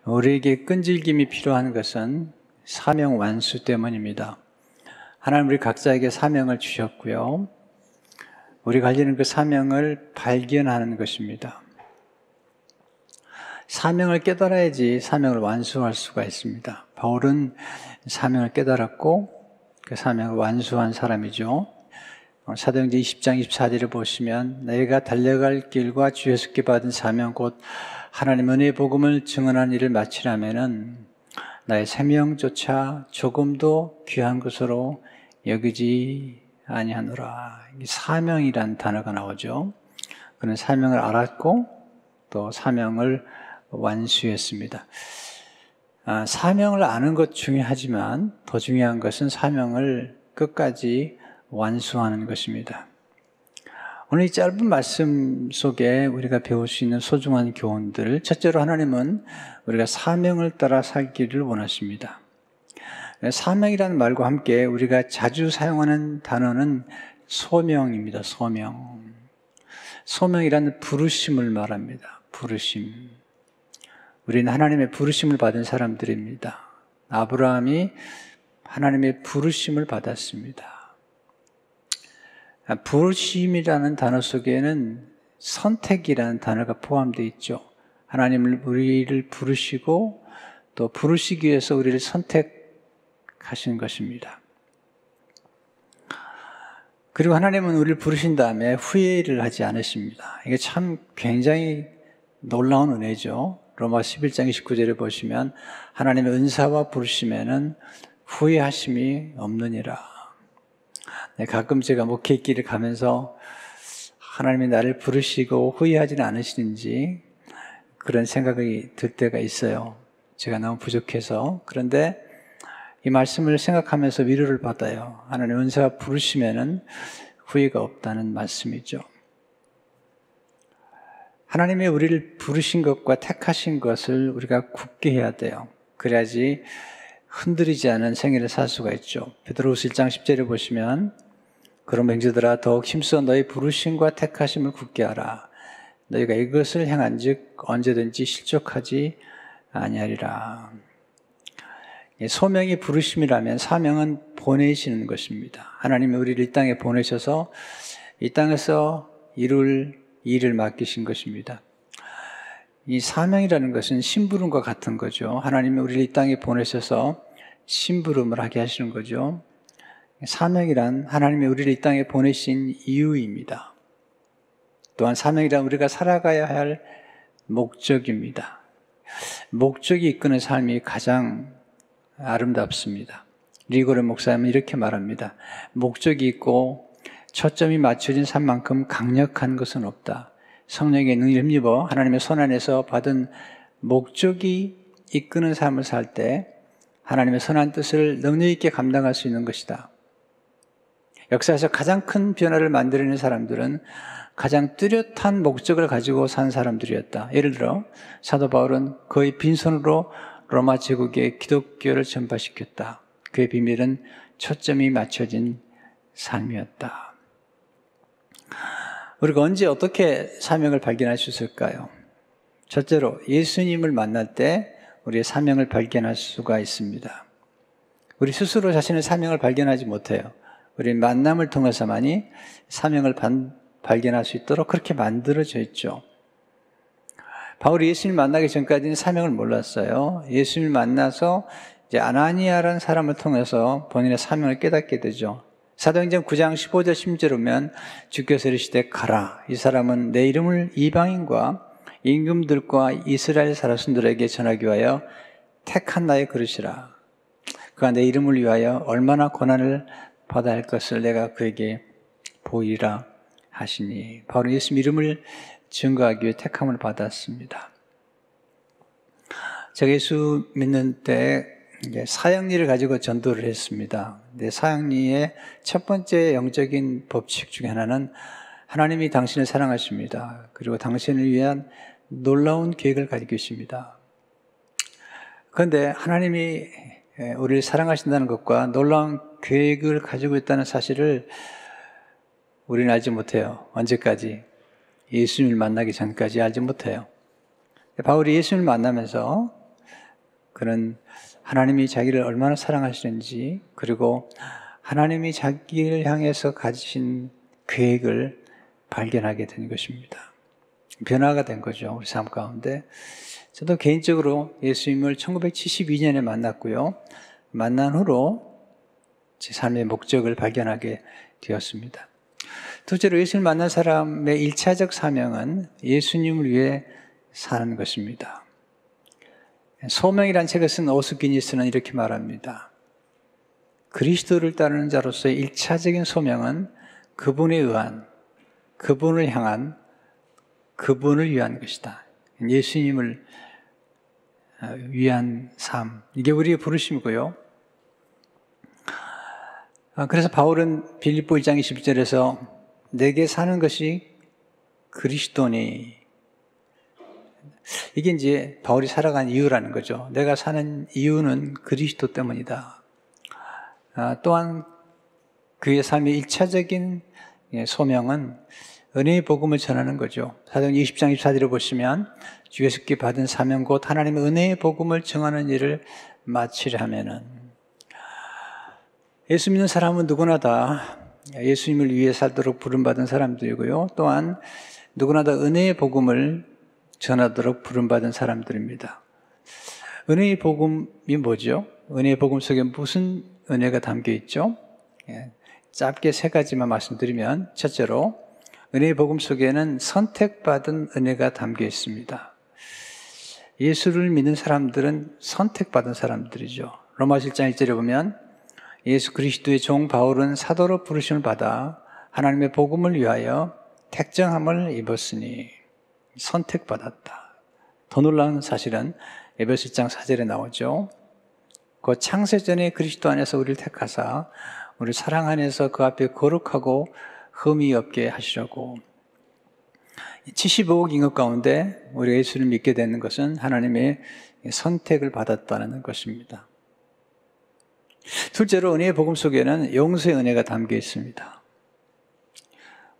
우리에게 끈질김이 필요한 것은 사명 완수 때문입니다. 하나님 우리 각자에게 사명을 주셨고요. 우리가 할 일은 그 사명을 발견하는 것입니다. 사명을 깨달아야지 사명을 완수할 수가 있습니다. 바울은 사명을 깨달았고 그 사명을 완수한 사람이죠. 사도행전 20장 24절을 보시면 내가 달려갈 길과 주에서께 받은 사명 곧 하나님 은혜의 복음을 증언하는 일을 마치려면은 나의 생명조차 조금도 귀한 것으로 여기지 아니하노라. 사명이란 단어가 나오죠. 그는 사명을 알았고 또 사명을 완수했습니다. 사명을 아는 것 중요하지만 더 중요한 것은 사명을 끝까지 완수하는 것입니다. 오늘 이 짧은 말씀 속에 우리가 배울 수 있는 소중한 교훈들, 첫째로 하나님은 우리가 사명을 따라 살기를 원하십니다. 사명이라는 말과 함께 우리가 자주 사용하는 단어는 소명입니다. 소명이라는 부르심을 말합니다. 부르심. 우리는 하나님의 부르심을 받은 사람들입니다. 아브라함이 하나님의 부르심을 받았습니다. 부르심이라는 단어 속에는 선택이라는 단어가 포함되어 있죠. 하나님을 우리를 부르시고 또 부르시기 위해서 우리를 선택하신 것입니다. 그리고 하나님은 우리를 부르신 다음에 후회를 하지 않으십니다. 이게 참 굉장히 놀라운 은혜죠. 로마 11장 29절에 보시면 하나님의 은사와 부르심에는 후회하심이 없느니라. 가끔 제가 목회길을 가면서 하나님이 나를 부르시고 후회하지는 않으시는지 그런 생각이 들 때가 있어요. 제가 너무 부족해서. 그런데 이 말씀을 생각하면서 위로를 받아요. 하나님 은사가 부르시면은 후회가 없다는 말씀이죠. 하나님이 우리를 부르신 것과 택하신 것을 우리가 굳게 해야 돼요. 그래야지 흔들리지 않은 생애를 살 수가 있죠. 베드로후서 1장 10절에 보시면 그럼 형제들아 더욱 힘써 너희 부르심과 택하심을 굳게 하라. 너희가 이것을 행한즉 언제든지 실족하지 아니하리라. 소명이 부르심이라면 사명은 보내시는 것입니다. 하나님이 우리를 이 땅에 보내셔서 이 땅에서 이룰 일을 맡기신 것입니다. 이 사명이라는 것은 심부름과 같은 거죠. 하나님이 우리를 이 땅에 보내셔서 심부름을 하게 하시는 거죠. 사명이란 하나님이 우리를 이 땅에 보내신 이유입니다. 또한 사명이란 우리가 살아가야 할 목적입니다. 목적이 이끄는 삶이 가장 아름답습니다. 리고레 목사님은 이렇게 말합니다. 목적이 있고 초점이 맞춰진 삶만큼 강력한 것은 없다. 성령의 능력을 힘입어 하나님의 손 안에서 받은 목적이 이끄는 삶을 살 때 하나님의 선한 뜻을 능력 있게 감당할 수 있는 것이다. 역사에서 가장 큰 변화를 만들어낸 사람들은 가장 뚜렷한 목적을 가지고 산 사람들이었다. 예를 들어 사도 바울은 거의 빈손으로 로마 제국에 기독교를 전파시켰다. 그의 비밀은 초점이 맞춰진 삶이었다. 우리가 언제 어떻게 사명을 발견할 수 있을까요? 첫째로 예수님을 만날 때 우리의 사명을 발견할 수가 있습니다. 우리 스스로 자신의 사명을 발견하지 못해요. 우리 만남을 통해서만이 사명을 발견할 수 있도록 그렇게 만들어져 있죠. 바울이 예수님을 만나기 전까지는 사명을 몰랐어요. 예수님을 만나서 이제 아나니아라는 사람을 통해서 본인의 사명을 깨닫게 되죠. 사도행전 9장 15절 16절 보면 주께서 이르시되 가라. 이 사람은 내 이름을 이방인과 임금들과 이스라엘 사람들에게 전하기 위하여 택한 나의 그릇이라. 그가 내 이름을 위하여 얼마나 고난을 받아야 할 것을 내가 그에게 보이라 하시니. 바로 예수님 이름을 증거하기 위해 택함을 받았습니다. 제가 예수 믿는 때 사형리를 가지고 전도를 했습니다. 근데 사형리의 첫 번째 영적인 법칙 중에 하나는 하나님이 당신을 사랑하십니다. 그리고 당신을 위한 놀라운 계획을 가지고 계십니다. 그런데 하나님이 우리를 사랑하신다는 것과 놀라운 계획을 가지고 있다는 사실을 우리는 알지 못해요. 언제까지? 예수님을 만나기 전까지 알지 못해요. 바울이 예수님을 만나면서 그는 하나님이 자기를 얼마나 사랑하시는지, 그리고 하나님이 자기를 향해서 가지신 계획을 발견하게 된 것입니다. 변화가 된 거죠, 우리 삶 가운데. 저도 개인적으로 예수님을 1972년에 만났고요. 만난 후로 제 삶의 목적을 발견하게 되었습니다. 둘째로 예수님을 만난 사람의 1차적 사명은 예수님을 위해 사는 것입니다. 소명이라는 책을 쓴 오스기니스는 이렇게 말합니다. 그리스도를 따르는 자로서의 1차적인 소명은 그분에 의한, 그분을 향한, 그분을 위한 것이다. 예수님을 위한 삶. 이게 우리의 부르심이고요. 그래서 바울은 빌립보 1장 20절에서 내게 사는 것이 그리스도니. 이게 이제 바울이 살아간 이유라는 거죠. 내가 사는 이유는 그리스도 때문이다. 또한 그의 삶의 1차적인 소명은 은혜의 복음을 전하는 거죠. 사도행 20장 24절을 보시면 주께서께 받은 사명 곧 하나님의 은혜의 복음을 정하는 일을 마치려 하면은, 예수 믿는 사람은 누구나 다 예수님을 위해 살도록 부름받은 사람들이고요. 또한 누구나 다 은혜의 복음을 전하도록 부름받은 사람들입니다. 은혜의 복음이 뭐죠? 은혜의 복음 속에 무슨 은혜가 담겨 있죠? 짧게 세 가지만 말씀드리면, 첫째로 은혜의 복음 속에는 선택받은 은혜가 담겨 있습니다. 예수를 믿는 사람들은 선택받은 사람들이죠. 로마서 1장 1절에 보면 예수 그리스도의 종 바울은 사도로 부르심을 받아 하나님의 복음을 위하여 택정함을 입었으니, 선택받았다. 더 놀라운 사실은 에베소 1장 4절에 나오죠. 그 창세전에 그리스도 안에서 우리를 택하사 우리 사랑 안에서 그 앞에 거룩하고 흠이 없게 하시려고. 75억 인구 가운데 우리가 예수를 믿게 되는 것은 하나님의 선택을 받았다는 것입니다. 둘째로 은혜의 복음 속에는 용서의 은혜가 담겨 있습니다.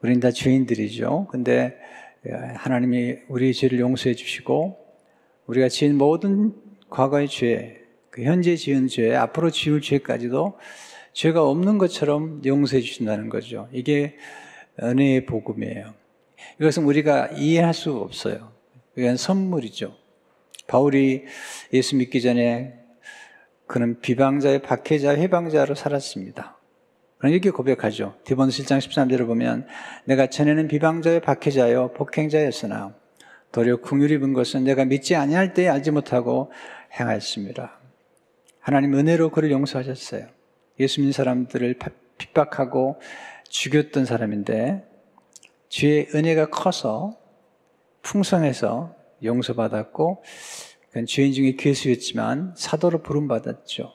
우리는 다 죄인들이죠. 근데 하나님이 우리의 죄를 용서해 주시고, 우리가 지은 모든 과거의 죄, 그 현재 지은 죄, 앞으로 지을 죄까지도 죄가 없는 것처럼 용서해 주신다는 거죠. 이게 은혜의 복음이에요. 이것은 우리가 이해할 수 없어요. 이건 선물이죠. 바울이 예수 믿기 전에 그는 비방자의 박해자, 회방자로 살았습니다. 그럼 이렇게 고백하죠. 디모데서 1장 13절을 보면 내가 전에는 비방자의 박해자요 폭행자였으나 도리어 긍휼히 입은 것은 내가 믿지 아니할 때에 알지 못하고 행하였습니다. 하나님 은혜로 그를 용서하셨어요. 예수 믿는 사람들을 핍박하고 죽였던 사람인데 주의 은혜가 커서 풍성해서 용서받았고, 그건 죄인 중에 괴수였지만 사도로 부름받았죠.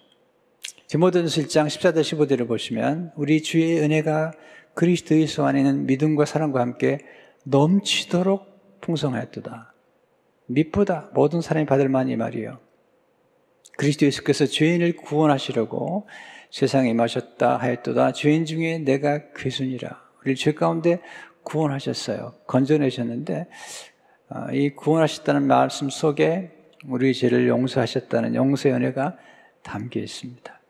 디모데전서 1장 14절 15절을 보시면 우리 주의 은혜가 그리스도 예수 안에 있는 믿음과 사랑과 함께 넘치도록 풍성하였도다. 미쁘다. 모든 사람이 받을 만이 말이에요. 그리스도 예수께서 죄인을 구원하시려고 세상에 임하셨다 하였도다. 죄인 중에 내가 괴순이라. 우리를 죄 가운데 구원하셨어요. 건져내셨는데 이 구원하셨다는 말씀 속에 우리의 죄를 용서하셨다는 용서의 은혜가 담겨 있습니다.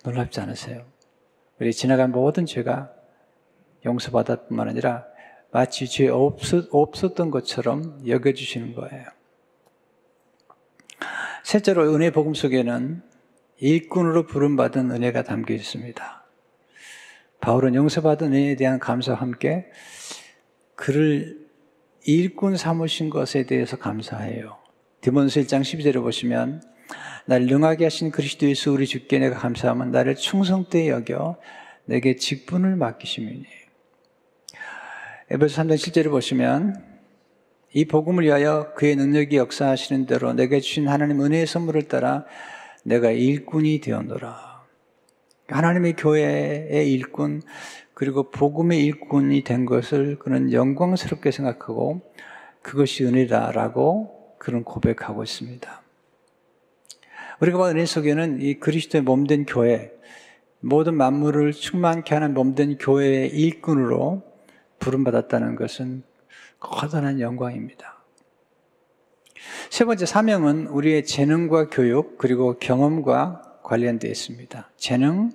놀랍지 않으세요? 우리 지나간 모든 죄가 용서받았을 뿐만 아니라 마치 죄 없었던 것처럼 여겨주시는 거예요. 셋째로 은혜 복음 속에는 일꾼으로 부름받은 은혜가 담겨 있습니다. 바울은 용서받은 은혜에 대한 감사와 함께 그를 일꾼 삼으신 것에 대해서 감사해요. 디모데서 1장 12절을 보시면 나를 능하게 하신 그리스도 예수 우리 주께 내가 감사하면 나를 충성되이 여겨 내게 직분을 맡기심이니. 에베소 3장 7절을 보시면 이 복음을 위하여 그의 능력이 역사하시는 대로 내게 주신 하나님 은혜의 선물을 따라 내가 일꾼이 되었노라. 하나님의 교회의 일꾼, 그리고 복음의 일꾼이 된 것을 그는 영광스럽게 생각하고 그것이 은혜다라고 그는 고백하고 있습니다. 우리가 본 은혜 속에는 이 그리스도의 몸된 교회, 모든 만물을 충만케 하는 몸된 교회의 일꾼으로 부름받았다는 것은 커다란 영광입니다. 세 번째 사명은 우리의 재능과 교육 그리고 경험과 관련되어 있습니다. 재능,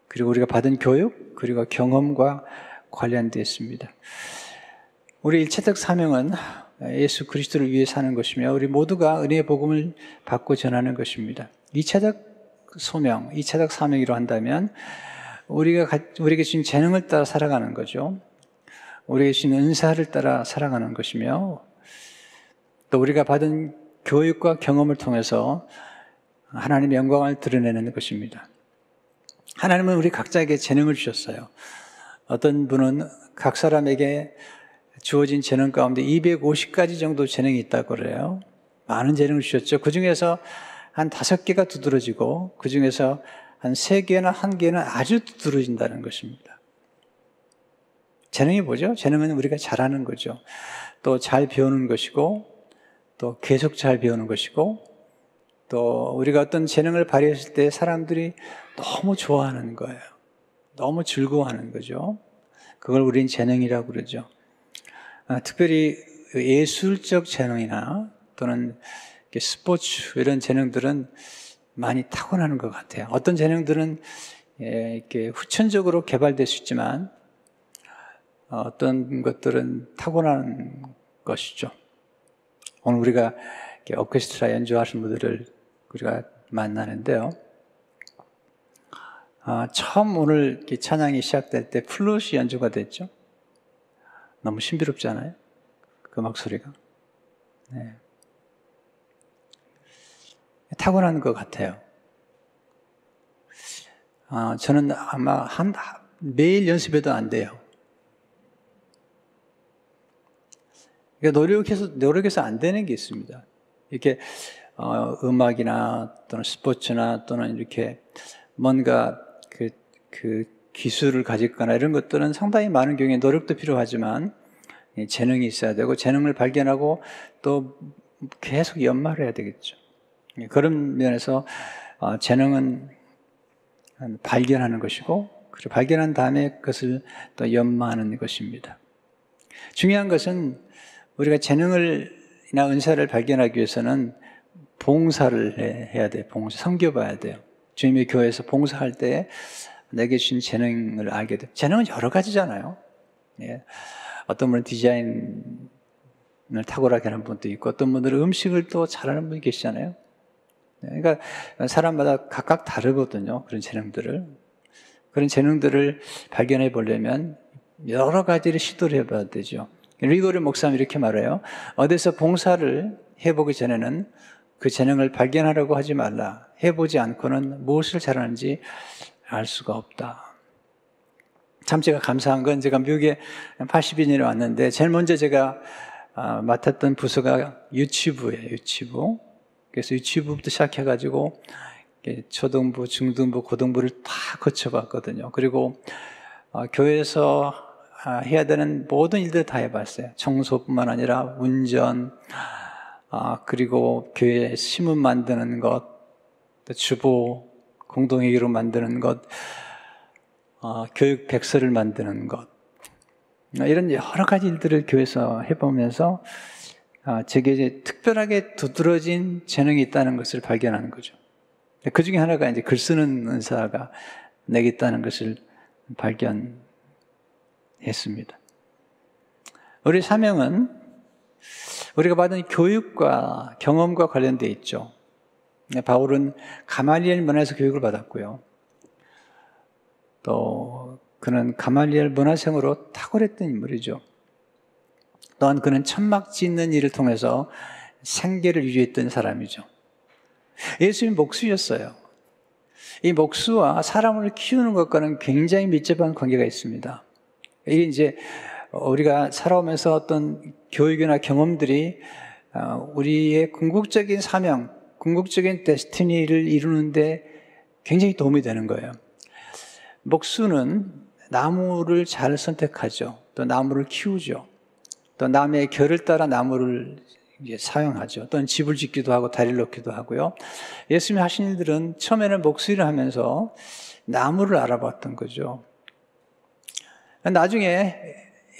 그리고 우리가 받은 교육, 그리고 경험과 관련되어 있습니다. 우리 일차적 사명은 예수 그리스도를 위해 사는 것이며 우리 모두가 은혜의 복음을 받고 전하는 것입니다. 2차적 소명, 2차적 사명이라 한다면 우리에게 주신 재능을 따라 살아가는 거죠. 우리에게 주신 은사를 따라 살아가는 것이며 또 우리가 받은 교육과 경험을 통해서 하나님의 영광을 드러내는 것입니다. 하나님은 우리 각자에게 재능을 주셨어요. 어떤 분은 각 사람에게 주어진 재능 가운데 250가지 정도 재능이 있다고 그래요. 많은 재능을 주셨죠. 그 중에서 한 5개가 두드러지고 그 중에서 한 3개나 1개는 아주 두드러진다는 것입니다. 재능이 뭐죠? 재능은 우리가 잘하는 거죠. 또 잘 배우는 것이고 또 계속 잘 배우는 것이고 또 우리가 어떤 재능을 발휘했을 때 사람들이 너무 좋아하는 거예요. 너무 즐거워하는 거죠. 그걸 우린 재능이라고 그러죠. 특별히 예술적 재능이나 또는 스포츠 이런 재능들은 많이 타고나는 것 같아요. 어떤 재능들은 이렇게 후천적으로 개발될 수 있지만 어떤 것들은 타고나는 것이죠. 오늘 우리가 오케스트라 연주하시는 분들을 우리가 만나는데요. 처음 오늘 찬양이 시작될 때 플룻이 연주가 됐죠. 너무 신비롭지 않아요? 그 목소리가. 네. 타고난 것 같아요. 저는 아마 매일 연습해도 안 돼요. 그러니까 노력해서 안 되는 게 있습니다. 이렇게 음악이나 또는 스포츠나 또는 이렇게 뭔가 그 기술을 가지거나 이런 것들은 상당히 많은 경우에 노력도 필요하지만 재능이 있어야 되고 재능을 발견하고 또 계속 연마를 해야 되겠죠. 그런 면에서 재능은 발견하는 것이고 그리고 발견한 다음에 그것을 또 연마하는 것입니다. 중요한 것은 우리가 재능이나 은사를 발견하기 위해서는 봉사를 해야 돼요. 섬겨봐야 돼요. 주님의 교회에서 봉사할 때 내게 주신 재능을 알게 돼요. 재능은 여러 가지잖아요. 예. 어떤 분은 디자인을 탁월하게 하는 분도 있고 어떤 분들은 음식을 또 잘하는 분이 계시잖아요. 그러니까 사람마다 각각 다르거든요. 그런 재능들을 발견해 보려면 여러 가지를 시도를 해봐야 되죠. 리고리 목사님 이렇게 말해요. 어디서 봉사를 해보기 전에는 그 재능을 발견하려고 하지 말라. 해보지 않고는 무엇을 잘하는지 알 수가 없다. 참 제가 감사한 건 제가 미국에 82년에 왔는데 제일 먼저 제가 맡았던 부서가 유치부예요. 유치부. 그래서 유치부부터 시작해가지고 초등부, 중등부, 고등부를 다 거쳐봤거든요. 그리고 교회에서 해야 되는 모든 일들을 다 해봤어요. 청소뿐만 아니라 운전, 그리고 교회 신문 만드는 것, 또 주보 공동회의로 만드는 것, 교육 백서를 만드는 것, 이런 여러 가지 일들을 교회에서 해보면서 제게 이제 특별하게 두드러진 재능이 있다는 것을 발견하는 거죠. 그 중에 하나가 이제 글 쓰는 은사가 내게 있다는 것을 발견했습니다. 우리 사명은 우리가 받은 교육과 경험과 관련되어 있죠. 바울은 가말리엘 문화에서 교육을 받았고요. 또 그는 가말리엘 문화생으로 탁월했던 인물이죠. 또한 그는 천막 짓는 일을 통해서 생계를 유지했던 사람이죠. 예수님 목수였어요. 이 목수와 사람을 키우는 것과는 굉장히 밀접한 관계가 있습니다. 이게 이제 우리가 살아오면서 어떤 교육이나 경험들이 우리의 궁극적인 사명, 궁극적인 데스티니를 이루는데 굉장히 도움이 되는 거예요. 목수는 나무를 잘 선택하죠. 또 나무를 키우죠. 또 남의 결을 따라 나무를 이제 사용하죠. 또는 집을 짓기도 하고 다리를 놓기도 하고요. 예수님이 하신 일들은 처음에는 목수일을 하면서 나무를 알아봤던 거죠. 나중에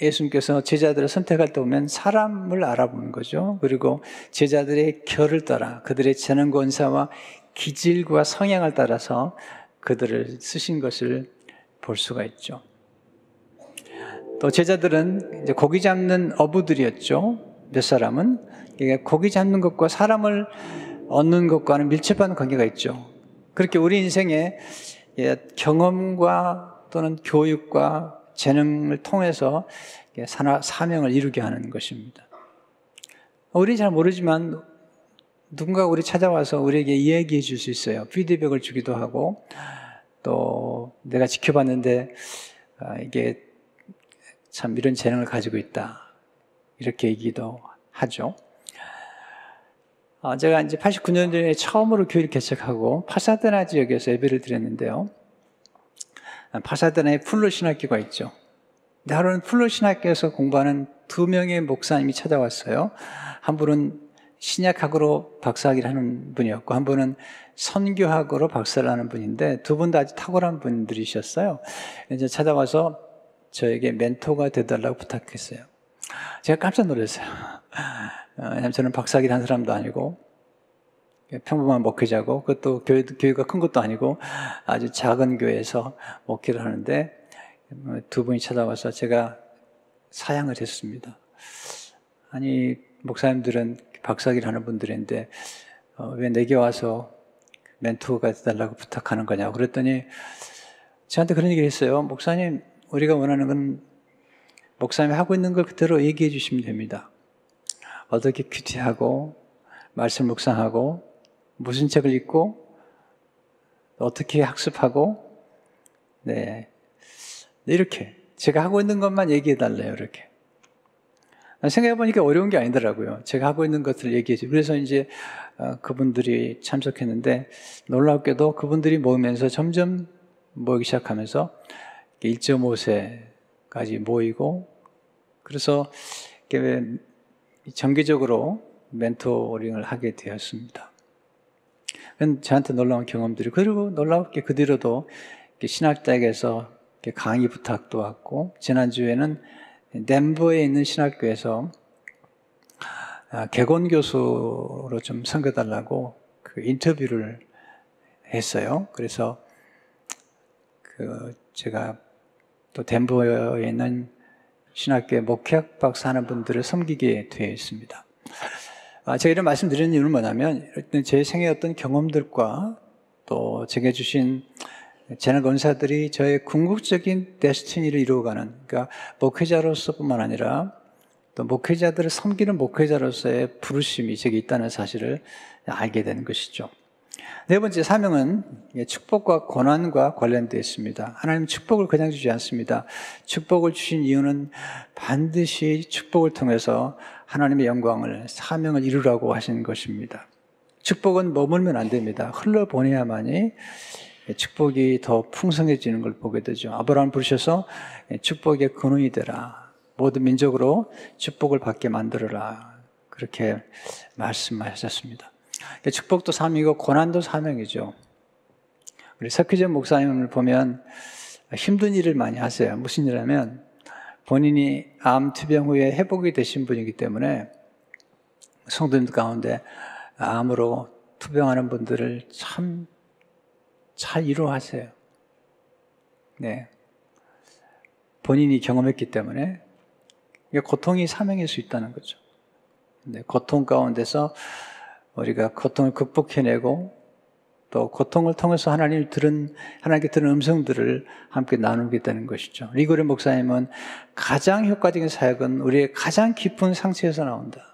예수님께서 제자들을 선택할 때 보면 사람을 알아보는 거죠. 그리고 제자들의 결을 따라 그들의 재능과 은사와 기질과 성향을 따라서 그들을 쓰신 것을 볼 수가 있죠. 또 제자들은 이제 고기 잡는 어부들이었죠. 몇 사람은 고기 잡는 것과 사람을 얻는 것과는 밀접한 관계가 있죠. 그렇게 우리 인생에 경험과 또는 교육과 재능을 통해서 사명을 이루게 하는 것입니다. 우리 잘 모르지만 누군가 우리 찾아와서 우리에게 이야기해 줄 수 있어요. 피드백을 주기도 하고 또 내가 지켜봤는데 이게 참 이런 재능을 가지고 있다 이렇게 얘기도 하죠. 제가 이제 89년도에 처음으로 교회를 개척하고 파사데나 지역에서 예배를 드렸는데요. 파사데나에 풀로 신학교가 있죠. 근데 하루는 풀로 신학교에서 공부하는 2명의 목사님이 찾아왔어요. 한 분은 신약학으로 박사학위를 하는 분이었고 한 분은 선교학으로 박사를 하는 분인데 두 분 다 아주 탁월한 분들이셨어요. 이제 찾아와서 저에게 멘토가 되달라고 부탁했어요. 제가 깜짝 놀랐어요. 왜냐하면 저는 박사학위를 한 사람도 아니고 평범한 목회자고 그것도 교회가 큰 것도 아니고 아주 작은 교회에서 목회를 하는데 두 분이 찾아와서 제가 사양을 했습니다. 아니 목사님들은 박사학위를 하는 분들인데 왜 내게 와서 멘토가 되달라고 부탁하는 거냐고 그랬더니 저한테 그런 얘기를 했어요. 목사님 우리가 원하는 건 목사님이 하고 있는 걸 그대로 얘기해 주시면 됩니다. 어떻게 큐티하고 말씀 묵상하고 무슨 책을 읽고 어떻게 학습하고 이렇게 제가 하고 있는 것만 얘기해 달래요. 이렇게 생각해 보니까 어려운 게 아니더라고요. 제가 하고 있는 것들을 얘기해 주고 그래서 이제 그분들이 참석했는데 놀랍게도 그분들이 모이면서 점점 모이기 시작하면서 1.5세까지 모이고 그래서 정기적으로 멘토링을 하게 되었습니다. 저한테 놀라운 경험들이 그리고 놀랍게 그 뒤로도 신학대학에서 강의 부탁도 왔고 지난주에는 덴버에 있는 신학교에서 개건 교수로 좀 섬겨달라고 그 인터뷰를 했어요. 그래서 제가 또 덴버에 있는 신학교의 목회학 박사 하는 분들을 섬기게 되어 있습니다. 제가 이런 말씀드리는 이유는 뭐냐면 제 생애 어떤 경험들과 또 제게 주신 재능 은사들이 저의 궁극적인 데스티니를 이루어가는 그러니까 목회자로서뿐만 아니라 또 목회자들을 섬기는 목회자로서의 부르심이 제게 있다는 사실을 알게 되는 것이죠. 네 번째 사명은 축복과 고난과 관련되어 있습니다. 하나님 축복을 그냥 주지 않습니다. 축복을 주신 이유는 반드시 축복을 통해서 하나님의 영광을 사명을 이루라고 하신 것입니다. 축복은 머물면 안 됩니다. 흘러보내야만이 축복이 더 풍성해지는 걸 보게 되죠. 아브라함을 부르셔서 축복의 근원이 되라. 모든 민족으로 축복을 받게 만들어라. 그렇게 말씀하셨습니다. 축복도 사명이고 고난도 사명이죠. 우리 석희정 목사님을 보면 힘든 일을 많이 하세요. 무슨 일이냐면 본인이 암 투병 후에 회복이 되신 분이기 때문에 성도님들 가운데 암으로 투병하는 분들을 참 잘 위로하세요. 본인이 경험했기 때문에 고통이 사명일 수 있다는 거죠. 고통 가운데서 우리가 고통을 극복해내고 또 고통을 통해서 하나님께 들은 음성들을 함께 나누게 되는 것이죠. 리고레 목사님은 가장 효과적인 사역은 우리의 가장 깊은 상처에서 나온다.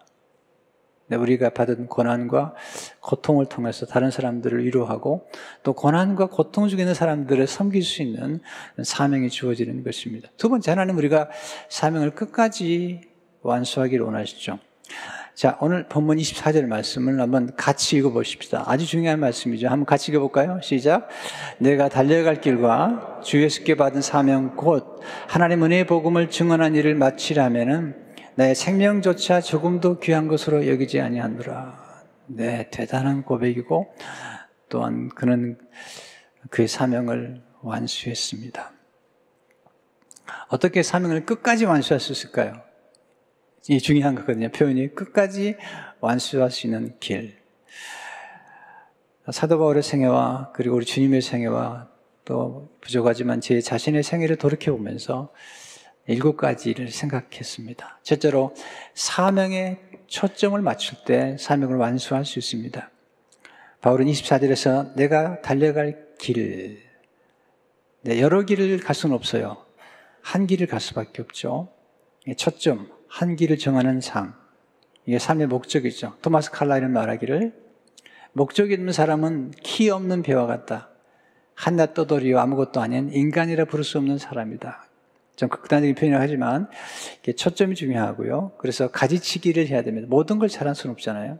우리가 받은 고난과 고통을 통해서 다른 사람들을 위로하고 또 고난과 고통 중에 있는 사람들을 섬길 수 있는 사명이 주어지는 것입니다. 두 번째, 하나님 우리가 사명을 끝까지 완수하기를 원하시죠. 자, 오늘 본문 24절 말씀을 한번 같이 읽어보십시다. 아주 중요한 말씀이죠. 한번 같이 읽어볼까요? 시작. 내가 달려갈 길과 주 예수께 받은 사명 곧 하나님 은혜의 복음을 증언한 일을 마치려면은 내 생명조차 조금도 귀한 것으로 여기지 아니하노라. 대단한 고백이고 또한 그는 그의 사명을 완수했습니다. 어떻게 사명을 끝까지 완수할 수 있을까요? 이게 중요한 거거든요. 표현이 끝까지 완수할 수 있는 길. 사도 바울의 생애와 그리고 우리 주님의 생애와 또 부족하지만 제 자신의 생애를 돌이켜보면서 7가지를 생각했습니다. 첫째로 사명에 초점을 맞출 때 사명을 완수할 수 있습니다. 바울은 24절에서 내가 달려갈 길, 여러 길을 갈 수는 없어요. 한 길을 갈 수밖에 없죠. 초점, 한 길을 정하는 삶, 이게 삶의 목적이죠. 토마스 칼라일은 말하기를 목적이 있는 사람은 키 없는 배와 같다. 한낱 떠돌이요 아무것도 아닌 인간이라 부를 수 없는 사람이다. 좀 극단적인 표현을 하지만 초점이 중요하고요. 그래서 가지치기를 해야 됩니다. 모든 걸 잘할 수는 없잖아요.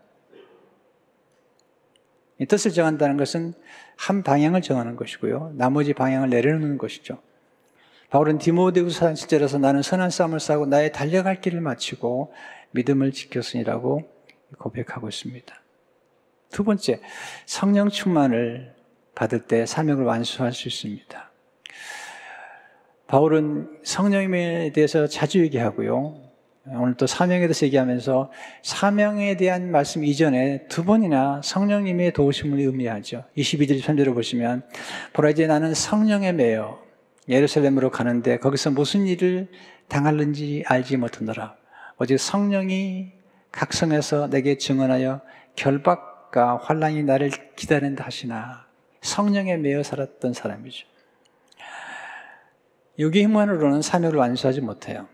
이 뜻을 정한다는 것은 한 방향을 정하는 것이고요. 나머지 방향을 내려놓는 것이죠. 바울은 디모데후서 7절에서 나는 선한 싸움을 싸고 나의 달려갈 길을 마치고 믿음을 지켰으니라고 고백하고 있습니다. 두 번째, 성령 충만을 받을 때 사명을 완수할 수 있습니다. 바울은 성령님에 대해서 자주 얘기하고요. 오늘 또 사명에 대해서 얘기하면서 사명에 대한 말씀 이전에 2번이나 성령님의 도우심을 의미하죠. 22절, 23절을 보시면 보라 이제 나는 성령에 매여 예루살렘으로 가는데 거기서 무슨 일을 당할는지 알지 못하노라. 오직 성령이 각성해서 내게 증언하여 결박과 환난이 나를 기다린다 하시나. 성령에 매여 살았던 사람이죠. 육의 힘만으로는 사명을 완수하지 못해요.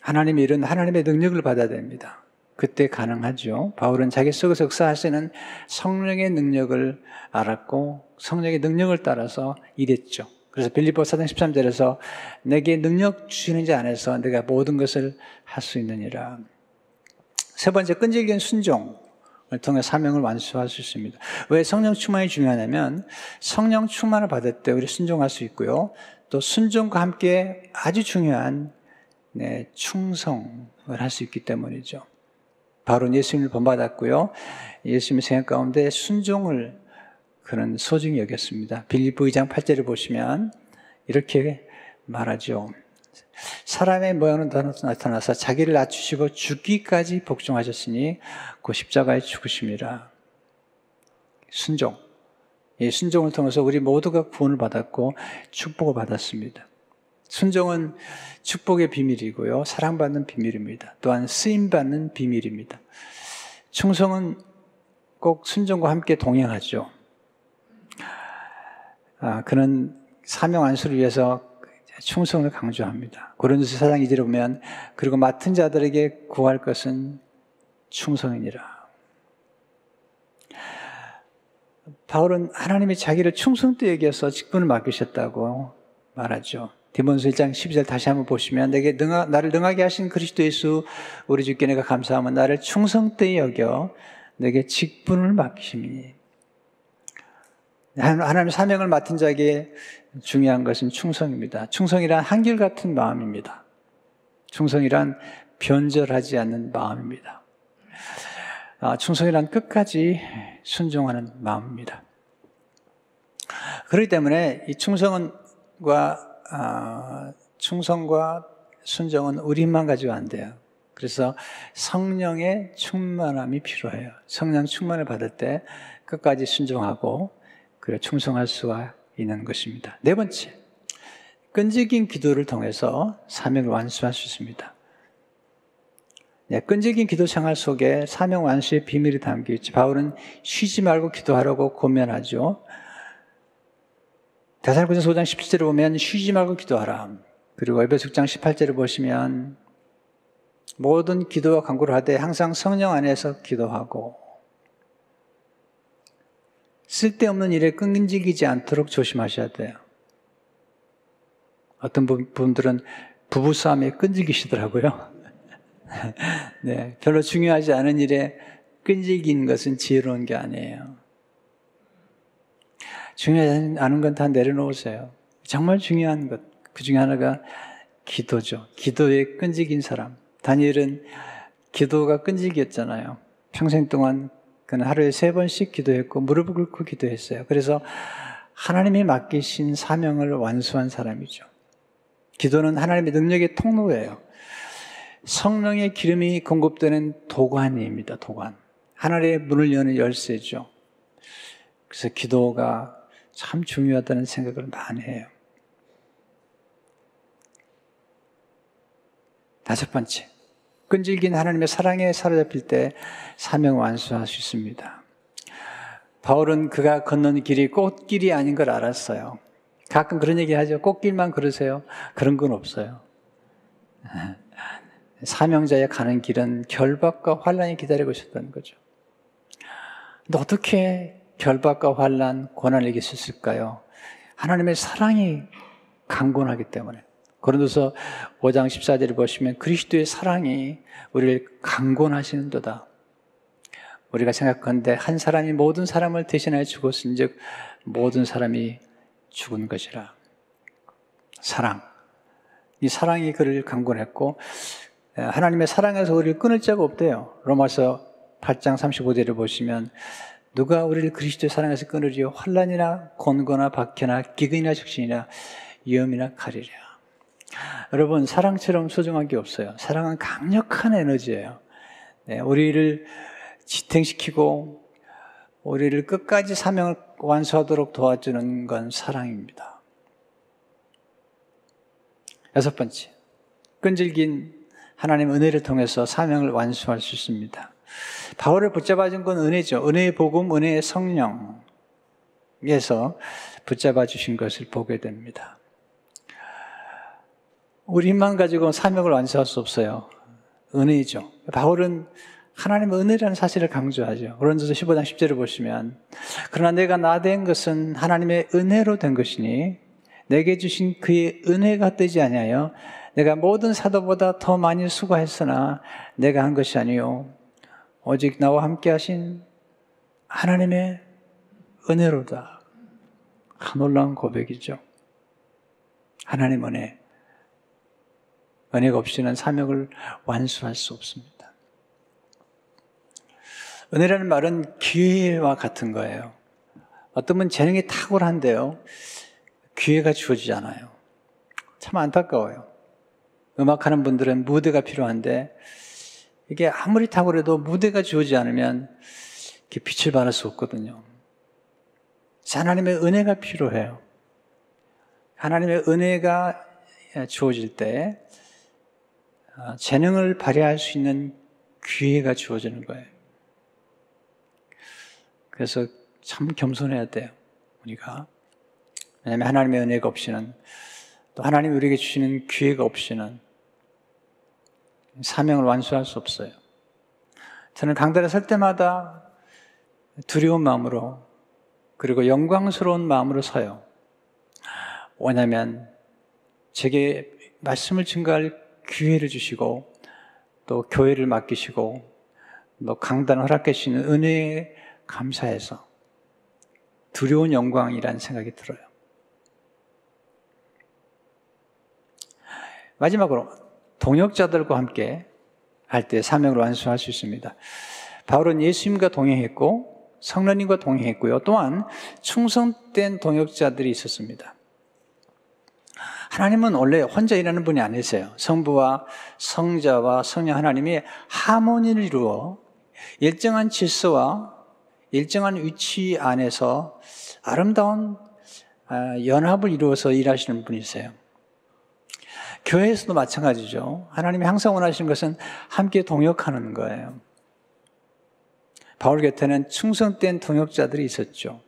하나님의 일은 하나님의 능력을 받아야 됩니다. 그때 가능하죠. 바울은 자기 속에서 역사하시는 성령의 능력을 알았고 성령의 능력을 따라서 일했죠. 그래서 빌립보서 4장 13절에서 내게 능력 주시는 자 안에서 내가 모든 것을 할 수 있느니라. 세 번째, 끈질긴 순종을 통해 사명을 완수할 수 있습니다. 왜 성령 충만이 중요하냐면 성령 충만을 받을 때 우리 순종할 수 있고요. 또 순종과 함께 아주 중요한 충성을 할 수 있기 때문이죠. 바울은 예수님을 본받았고요. 예수님의 생각 가운데 순종을 그는 소중히 여겼습니다. 빌립보 2장 8절을 보시면 이렇게 말하죠. 사람의 모양으로 나타나서 자기를 낮추시고 죽기까지 복종하셨으니 그 십자가에 죽으심이라. 순종. 이 순종을 통해서 우리 모두가 구원을 받았고 축복을 받았습니다. 순종은 축복의 비밀이고요. 사랑받는 비밀입니다. 또한 쓰임받는 비밀입니다. 충성은 꼭 순종과 함께 동행하죠. 그는 사명 완수를 위해서 충성을 강조합니다. 고린도서 4장 2절에 보면 그리고 맡은 자들에게 구할 것은 충성이니라. 바울은 하나님이 자기를 충성도 얘기해서 직분을 맡기셨다고 말하죠. 디모데후서 1장 12절 다시 한번 보시면 나를 능하게 하신 그리스도 예수 우리 주께 내가 감사하면 나를 충성되이 여겨 내게 직분을 맡기심이니. 하나님의 사명을 맡은 자에게 중요한 것은 충성입니다. 충성이란 한결같은 마음입니다. 충성이란 변절하지 않는 마음입니다. 충성이란 끝까지 순종하는 마음입니다. 그렇기 때문에 이 충성과 순종은 우리 힘만 가지고 안 돼요. 그래서 성령의 충만함이 필요해요. 성령 충만을 받을 때 끝까지 순종하고 그래 충성할 수가 있는 것입니다. 네 번째, 끈질긴 기도를 통해서 사명을 완수할 수 있습니다. 끈질긴 기도 생활 속에 사명 완수의 비밀이 담겨 있죠. 바울은 쉬지 말고 기도하라고 권면하죠. 데살로니가서 5장 17절을 보면 쉬지 말고 기도하라. 그리고 에베소 6장 18절을 보시면 모든 기도와 간구를 하되 항상 성령 안에서 기도하고 쓸데없는 일에 끈질기지 않도록 조심하셔야 돼요. 어떤 분들은 부부싸움에 끈질기시더라고요. 네, 별로 중요하지 않은 일에 끈질긴 것은 지혜로운 게 아니에요. 중요하지 않은 건 다 내려놓으세요. 정말 중요한 것, 그 중에 하나가 기도죠. 기도에 끈질긴 사람. 다니엘은 기도가 끈질겼잖아요. 평생 동안 그는 하루에 3번씩 기도했고 무릎을 꿇고 기도했어요. 그래서 하나님이 맡기신 사명을 완수한 사람이죠. 기도는 하나님의 능력의 통로예요. 성령의 기름이 공급되는 도관입니다. 도관. 하늘의 문을 여는 열쇠죠. 그래서 기도가 참 중요하다는 생각을 많이 해요. 다섯 번째, 끈질긴 하나님의 사랑에 사로잡힐 때 사명을 완수할 수 있습니다. 바울은 그가 걷는 길이 꽃길이 아닌 걸 알았어요. 가끔 그런 얘기 하죠. 꽃길만 걸으세요. 그런 건 없어요. 사명자의 가는 길은 결박과 환난이 기다리고 있었다는 거죠. 근데 어떻게 결박과 환난, 고난을 이길 수 있을까요? 하나님의 사랑이 강건하기 때문에. 고린도서 5장 14절을 보시면 그리스도의 사랑이 우리를 강건하시는도다. 우리가 생각하는데 한 사람이 모든 사람을 대신하여 죽었은즉 모든 사람이 죽은 것이라. 사랑. 이 사랑이 그를 강건했고 하나님의 사랑에서 우리를 끊을 자가 없대요. 로마서 8장 35절을 보시면 누가 우리를 그리스도의 사랑에서 끊으리요? 환난이나 곤고나 박해나 기근이나 적신이나 위험이나 칼이랴. 여러분, 사랑처럼 소중한 게 없어요. 사랑은 강력한 에너지예요. 네, 우리를 지탱시키고 우리를 끝까지 사명을 완수하도록 도와주는 건 사랑입니다. 여섯 번째, 끈질긴 하나님 은혜를 통해서 사명을 완수할 수 있습니다. 바울을 붙잡아준 건 은혜죠. 은혜의 복음, 은혜의 성령에서 붙잡아 주신 것을 보게 됩니다. 우리 힘만 가지고 사명을 완수할 수 없어요. 은혜죠. 바울은 하나님의 은혜라는 사실을 강조하죠. 고린도서 15장 10절을 보시면 그러나 내가 나 된 것은 하나님의 은혜로 된 것이니 내게 주신 그의 은혜가 뜨지 아니하여 내가 모든 사도보다 더 많이 수고했으나 내가 한 것이 아니요 오직 나와 함께 하신 하나님의 은혜로다. 놀라운 고백이죠. 하나님 은혜. 은혜가 없이는 사명을 완수할 수 없습니다. 은혜라는 말은 기회와 같은 거예요. 어떤 분 재능이 탁월한데요. 기회가 주어지지 않아요. 참 안타까워요. 음악하는 분들은 무대가 필요한데 이게 아무리 탁월해도 무대가 주어지지 않으면 이렇게 빛을 발할 수 없거든요. 하나님의 은혜가 필요해요. 하나님의 은혜가 주어질 때 재능을 발휘할 수 있는 기회가 주어지는 거예요. 그래서 참 겸손해야 돼요, 우리가. 왜냐하면 하나님의 은혜가 없이는 또 하나님이 우리에게 주시는 기회가 없이는 사명을 완수할 수 없어요. 저는 강단에 설 때마다 두려운 마음으로 그리고 영광스러운 마음으로 서요. 왜냐하면 제게 말씀을 증거할 기회를 주시고 또 교회를 맡기시고 또 강단을 허락해 주시는 은혜에 감사해서 두려운 영광이라는 생각이 들어요. 마지막으로 동역자들과 함께 할 때 사명을 완수할 수 있습니다. 바울은 예수님과 동행했고 성령님과 동행했고요. 또한 충성된 동역자들이 있었습니다. 하나님은 원래 혼자 일하는 분이 아니세요. 성부와 성자와 성령 하나님이 하모니를 이루어 일정한 질서와 일정한 위치 안에서 아름다운 연합을 이루어서 일하시는 분이세요. 교회에서도 마찬가지죠. 하나님이 항상 원하시는 것은 함께 동역하는 거예요. 바울 곁에는 충성된 동역자들이 있었죠.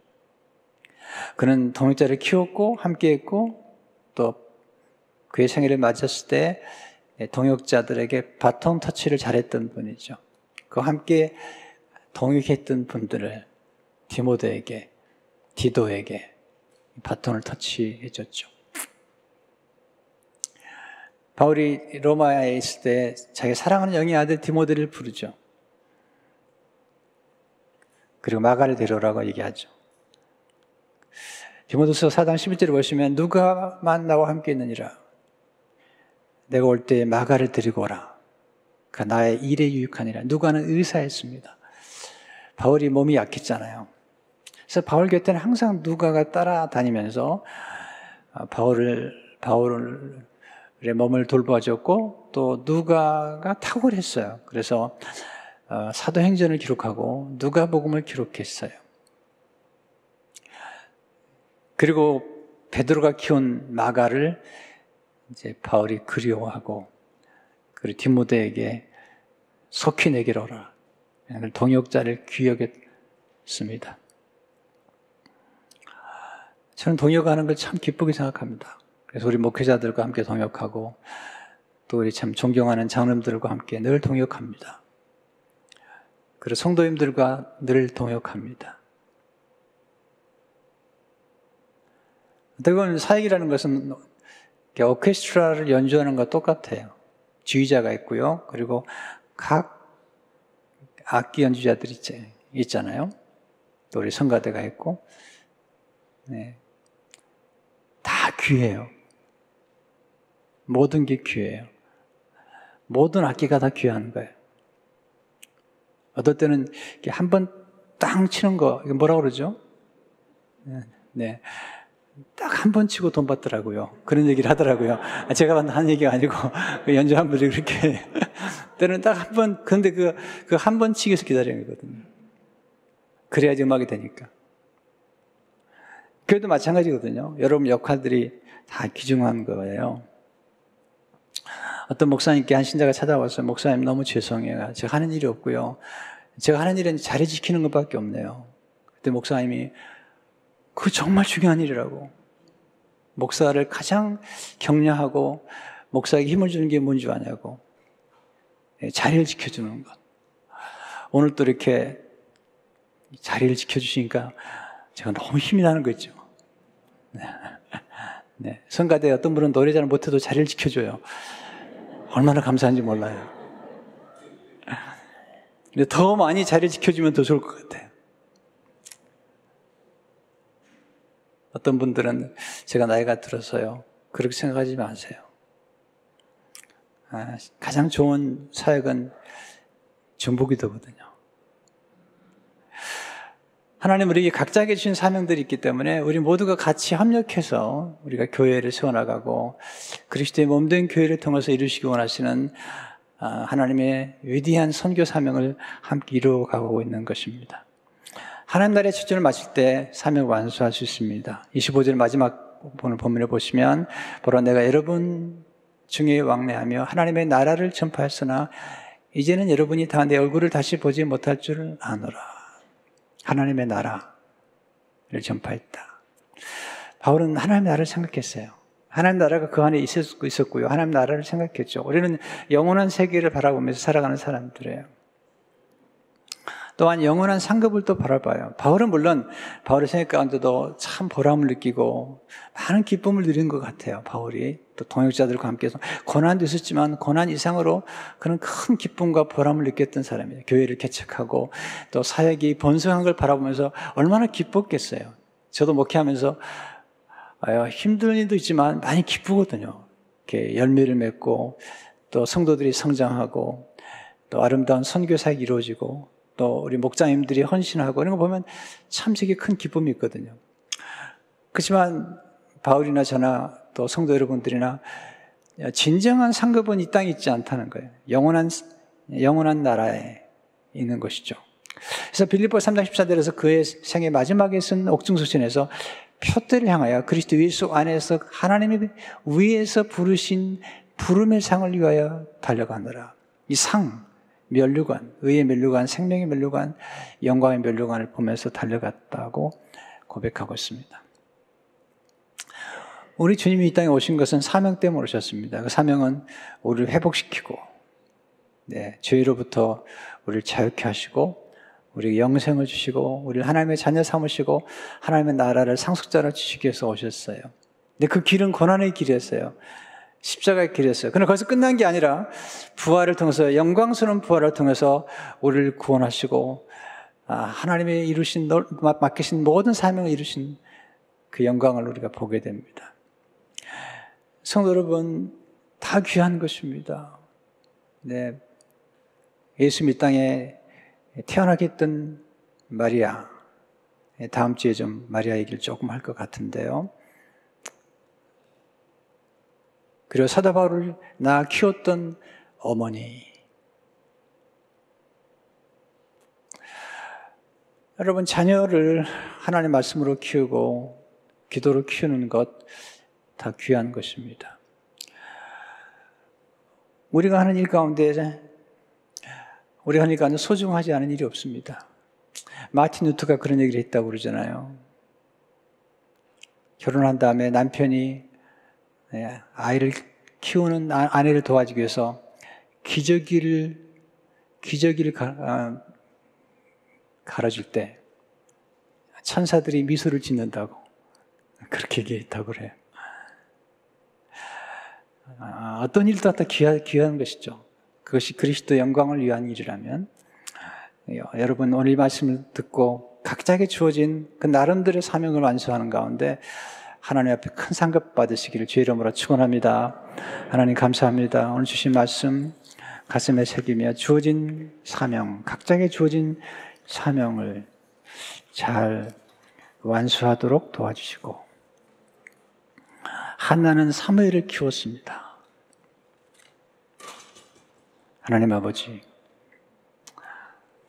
그는 동역자를 키웠고 함께했고 또 그의 생일을 맞았을 때 동역자들에게 바통 터치를 잘했던 분이죠. 그 함께 동역했던 분들을 디모데에게, 디도에게 바톤을 터치해줬죠. 바울이 로마에 있을 때 자기 사랑하는 영의 아들 디모데를 부르죠. 그리고 마가를 데려오라고 얘기하죠. 디모데서 4장 11절을 보시면 누가만 나와 함께 있느니라. 내가 올 때 마가를 데리고 오라. 그 나의 일에 유익하니라. 누가는 의사였습니다. 바울이 몸이 약했잖아요. 그래서 바울 곁에는 항상 누가가 따라다니면서 바울을 몸을 돌봐줬고 또 누가가 탁월했어요. 그래서 사도행전을 기록하고 누가복음을 기록했어요. 그리고 베드로가 키운 마가를 이제 바울이 그리워하고 그리고 디모데에게 속히 내게로 오라. 동역자를 귀여겼습니다. 저는 동역하는 걸 참 기쁘게 생각합니다. 그래서 우리 목회자들과 함께 동역하고 또 우리 참 존경하는 장로님들과 함께 늘 동역합니다. 그리고 성도님들과 늘 동역합니다. 어떻게 사역이라는 것은 오케스트라를 연주하는 것과 똑같아요. 지휘자가 있고요. 그리고 각 악기 연주자들이 있잖아요. 또 우리 성가대가 있고, 네. 다 귀해요. 모든 게 귀해요. 모든 악기가 다 귀한 거예요. 어떨 때는 한 번 땅 치는 거, 이거 뭐라고 그러죠? 네. 딱 한 번 치고 돈 받더라고요. 그런 얘기를 하더라고요. 제가 한 얘기가 아니고, 연주한 분들이 그렇게. 때는 딱 한 번, 근데 그 한 번 치기 위해서 기다리는 거거든요. 그래야지 음악이 되니까. 그래도 마찬가지거든요. 여러분 역할들이 다 귀중한 거예요. 어떤 목사님께 한 신자가 찾아와서 목사님 너무 죄송해요. 제가 하는 일이 없고요. 제가 하는 일은 자리 지키는 것밖에 없네요. 그때 목사님이 그거 정말 중요한 일이라고. 목사를 가장 격려하고 목사에게 힘을 주는 게 뭔지 아냐고. 자리를 지켜주는 것. 오늘 또 이렇게 자리를 지켜주시니까 제가 너무 힘이 나는 거 있죠. 네. 성가대 어떤 분은 노래 잘 못해도 자리를 지켜줘요. 얼마나 감사한지 몰라요. 근데 더 많이 자리를 지켜주면 더 좋을 것 같아요. 어떤 분들은 제가 나이가 들어서요. 그렇게 생각하지 마세요. 가장 좋은 사역은 전부기도거든요. 하나님 우리에게 각자에게 주신 사명들이 있기 때문에 우리 모두가 같이 협력해서 우리가 교회를 세워나가고 그리스도의 몸된 교회를 통해서 이루시기 원하시는 하나님의 위대한 선교 사명을 함께 이루어가고 있는 것입니다. 하나님 나라의 초점을 맞출 때 사명을 완수할 수 있습니다. 25절 마지막 본문을 보시면 보라 내가 여러분 중에 왕래하며 하나님의 나라를 전파했으나 이제는 여러분이 다 내 얼굴을 다시 보지 못할 줄 아노라. 하나님의 나라를 전파했다. 바울은 하나님의 나라를 생각했어요. 하나님 나라가 그 안에 있었고요. 하나님 나라를 생각했죠. 우리는 영원한 세계를 바라보면서 살아가는 사람들이에요. 또한 영원한 상급을 또 바라봐요. 바울은 물론 바울의 생각 가운데도 참 보람을 느끼고 많은 기쁨을 누린 것 같아요. 바울이 또 동역자들과 함께해서 고난도 있었지만 고난 이상으로 그런 큰 기쁨과 보람을 느꼈던 사람이에요. 교회를 개척하고 또 사역이 번성한 걸 바라보면서 얼마나 기뻤겠어요. 저도 목회하면서 힘든 일도 있지만 많이 기쁘거든요. 이렇게 열매를 맺고 또 성도들이 성장하고 또 아름다운 선교 사역이 이루어지고 또 우리 목장님들이 헌신하고 이런 거 보면 참 되게 큰 기쁨이 있거든요. 그렇지만 바울이나 저나 또 성도 여러분들이나 진정한 상급은 이 땅에 있지 않다는 거예요. 영원한 나라에 있는 것이죠. 그래서 빌립보 3장 14절에서 그의 생애 마지막에 쓴 옥중서신에서 표대를 향하여 그리스도 예수 안에서 하나님이 위에서 부르신 부름의 상을 위하여 달려가느라. 이 상, 면류관, 의의 면류관, 생명의 면류관, 영광의 면류관을 보면서 달려갔다고 고백하고 있습니다. 우리 주님이 이 땅에 오신 것은 사명 때문에 오셨습니다. 그 사명은 우리를 회복시키고 죄로부터 우리를 자유케 하시고 우리에게 영생을 주시고 우리를 하나님의 자녀 삼으시고 하나님의 나라를 상속자로 주시기 위해서 오셨어요. 근데 그 길은 고난의 길이었어요. 십자가의 길이었어요. 그러나 거기서 끝난 게 아니라 부활을 통해서 영광스러운 부활을 통해서 우리를 구원하시고 하나님의 맡기신 모든 사명을 이루신 그 영광을 우리가 보게 됩니다. 성도 여러분 다 귀한 것입니다. 네, 예수님 이 땅에 태어나게 했던 마리아, 다음 주에 좀 마리아 얘기를 조금 할 것 같은데요. 그리고 사도 바울을 낳아 키웠던 어머니. 여러분, 자녀를 하나님의 말씀으로 키우고 기도로 키우는 것 다 귀한 것입니다. 우리가 하는 일 가운데 소중하지 않은 일이 없습니다. 마틴 루터가 그런 얘기를 했다고 그러잖아요. 결혼한 다음에 남편이 아이를 키우는 아내를 도와주기 위해서 기저귀를 갈아줄 때 천사들이 미소를 짓는다고 그렇게 얘기했다고 그래요. 어떤 일도 다 귀한 것이죠. 그것이 그리스도의 영광을 위한 일이라면 여러분 오늘 이 말씀을 듣고 각자에게 주어진 그 나름대로의 사명을 완수하는 가운데 하나님 앞에 큰 상급 받으시기를 주의 이름으로 축원합니다. 하나님 감사합니다. 오늘 주신 말씀 가슴에 새기며 주어진 사명, 각자에게 주어진 사명을 잘 완수하도록 도와주시고 한나는 사무엘을 키웠습니다. 하나님 아버지,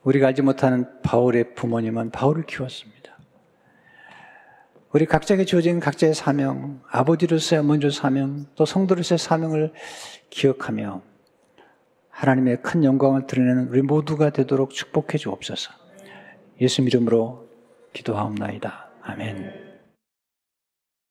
우리가 알지 못하는 바울의 부모님은 바울을 키웠습니다. 우리 각자에게 주어진 각자의 사명, 아버지로서의 어머니로서의 사명, 또 성도로서의 사명을 기억하며 하나님의 큰 영광을 드러내는 우리 모두가 되도록 축복해 주옵소서. 예수 이름으로 기도하옵나이다. 아멘.